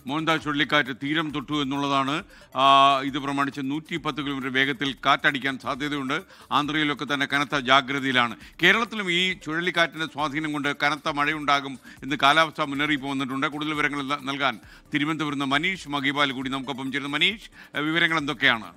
മോന്ത ചുഴലിക്കാറ്റ് തീരം തൊട്ടു എന്നുള്ളതാണ്. ഇത് പ്രമാണിച്ച് 110 കിലോമീറ്റർ വേഗത്തിൽ കാറ്റടിക്കാൻ സാധ്യതയുണ്ട്. ആന്ധ്രയിലൊക്കെ തന്നെ കനത്ത ജാഗ്രതയിലാണ്. കേരളത്തിലും ഈ ചുഴലിക്കാറ്റിൻ്റെ സ്വാധീനം കൊണ്ട് കനത്ത മഴയുണ്ടാകും എന്ന് കാലാവസ്ഥാ മുന്നറിയിപ്പ് വന്നിട്ടുണ്ട്. കൂടുതൽ വിവരങ്ങൾ നൽകാൻ തിരുവനന്തപുരത്ത് നിന്ന് മനീഷ് മഹിപാൽ കൂടി നമുക്കൊപ്പം ചേരുന്നു. മനീഷ്, വിവരങ്ങൾ എന്തൊക്കെയാണ്?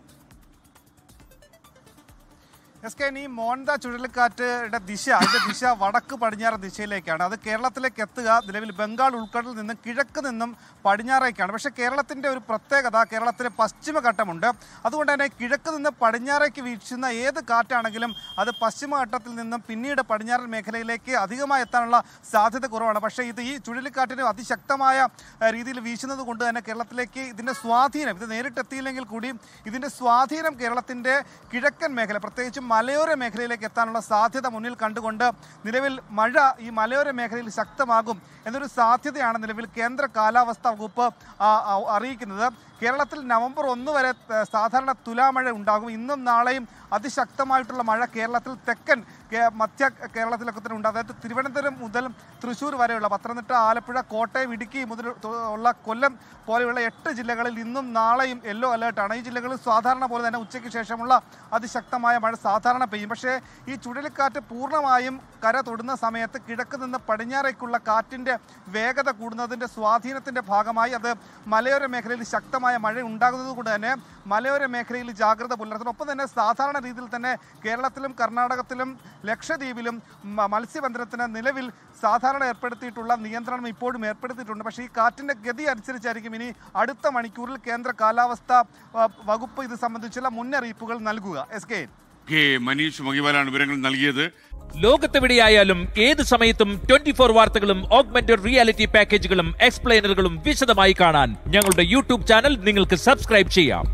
ഈ മോന്ത ചുഴലിക്കാറ്റിന്റെ ദിശ വടക്ക് പടിഞ്ഞാറ് ദിശയിലേക്കാണ്. അത് കേരളത്തിലേക്ക് എത്തുക നിലവിൽ ബംഗാൾ ഉൾക്കടലിൽ നിന്നും കിഴക്ക് നിന്നും പടിഞ്ഞാറേക്കാണ്. പക്ഷേ കേരളത്തിൻ്റെ ഒരു പ്രത്യേകത, കേരളത്തിലെ പശ്ചിമഘട്ടമുണ്ട്. അതുകൊണ്ട് തന്നെ കിഴക്ക് നിന്ന് പടിഞ്ഞാറേക്ക് വീശുന്ന ഏത് കാറ്റാണെങ്കിലും അത് പശ്ചിമഘട്ടത്തിൽ നിന്നും പിന്നീട് പടിഞ്ഞാറൻ മേഖലയിലേക്ക് അധികമായി എത്താനുള്ള സാധ്യത കുറവാണ്. പക്ഷേ ഈ ചുഴലിക്കാറ്റിന് അതിശക്തമായ രീതിയിൽ വീശുന്നത് കൊണ്ട് തന്നെ കേരളത്തിലേക്ക് ഇതിൻ്റെ സ്വാധീനം, ഇത് നേരിട്ടെത്തിയില്ലെങ്കിൽ കൂടി ഇതിൻ്റെ സ്വാധീനം കേരളത്തിൻ്റെ കിഴക്കൻ മേഖല, പ്രത്യേകിച്ചും മലയോര മേഖലയിലേക്ക് എത്താനുള്ള സാധ്യത മുന്നിൽ കണ്ടുകൊണ്ട് നിലവിൽ മഴ ഈ മലയോര മേഖലയിൽ ശക്തമാകും എന്നൊരു സാധ്യതയാണ് നിലവിൽ കേന്ദ്ര കാലാവസ്ഥാ വകുപ്പ് അറിയിക്കുന്നത്. കേരളത്തിൽ നവംബർ 1 വരെ സാധാരണ തുലാമഴ ഉണ്ടാകും. ഇന്നും നാളെയും അതിശക്തമായിട്ടുള്ള മഴ കേരളത്തിൽ തെക്കൻ മധ്യ കേരളത്തിലൊക്കെ തന്നെ ഉണ്ട്. അതായത് തിരുവനന്തപുരം മുതൽ തൃശ്ശൂർ വരെയുള്ള പത്തനംതിട്ട, ആലപ്പുഴ, കോട്ടയം, ഇടുക്കി മുതൽ ഉള്ള കൊല്ലം പോലെയുള്ള 8 ജില്ലകളിൽ ഇന്നും നാളെയും യെല്ലോ അലേർട്ടാണ്. ഈ ജില്ലകളിൽ സാധാരണ പോലെ തന്നെ ഉച്ചയ്ക്ക് ശേഷമുള്ള അതിശക്തമായ മഴ സാധാരണ പെയ്യും. പക്ഷേ ഈ ചുഴലിക്കാറ്റ് പൂർണ്ണമായും കര തൊടുന്ന സമയത്ത് കിഴക്ക് നിന്ന് പടിഞ്ഞാറേക്കുള്ള കാറ്റിൻ്റെ വേഗത കൂടുന്നതിൻ്റെ സ്വാധീനത്തിൻ്റെ ഭാഗമായി അത് മലയോര മേഖലയിൽ ശക്തമായ മഴ ഉണ്ടാകുന്നത് കൊണ്ട് തന്നെ മലയോര മേഖലയിൽ ജാഗ്രത പുലർത്തണം. ഒപ്പം തന്നെ സാധാരണ രീതിയിൽ തന്നെ കേരളത്തിലും കർണാടകത്തിലും ലക്ഷദ്വീപിലും മത്സ്യബന്ധനത്തിന് നിലവിൽ സാധാരണ ഏർപ്പെടുത്തിയിട്ടുള്ള നിയന്ത്രണം ഇപ്പോഴും ഏർപ്പെടുത്തിയിട്ടുണ്ട്. പക്ഷേ ഈ കാറ്റിൻ്റെ ഗതി അനുസരിച്ചായിരിക്കും ഇനി അടുത്ത മണിക്കൂറിൽ കേന്ദ്ര കാലാവസ്ഥാ വകുപ്പ് ഇത് സംബന്ധിച്ചുള്ള മുന്നറിയിപ്പുകൾ നൽകുക. മനീഷ് മഹിപാലാണ് വിവരങ്ങൾ നൽകിയത്. ലോകത്തെവിടെയായാലും ഏത് സമയത്തും 24 വാർത്തകളും ഓഗ്മെന്റഡ് റിയാലിറ്റി പാക്കേജുകളും എക്സ്പ്ലെയിനറുകളും വിശദമായി കാണാൻ ഞങ്ങളുടെ യൂട്യൂബ് ചാനൽ നിങ്ങൾക്ക് സബ്സ്ക്രൈബ് ചെയ്യാം.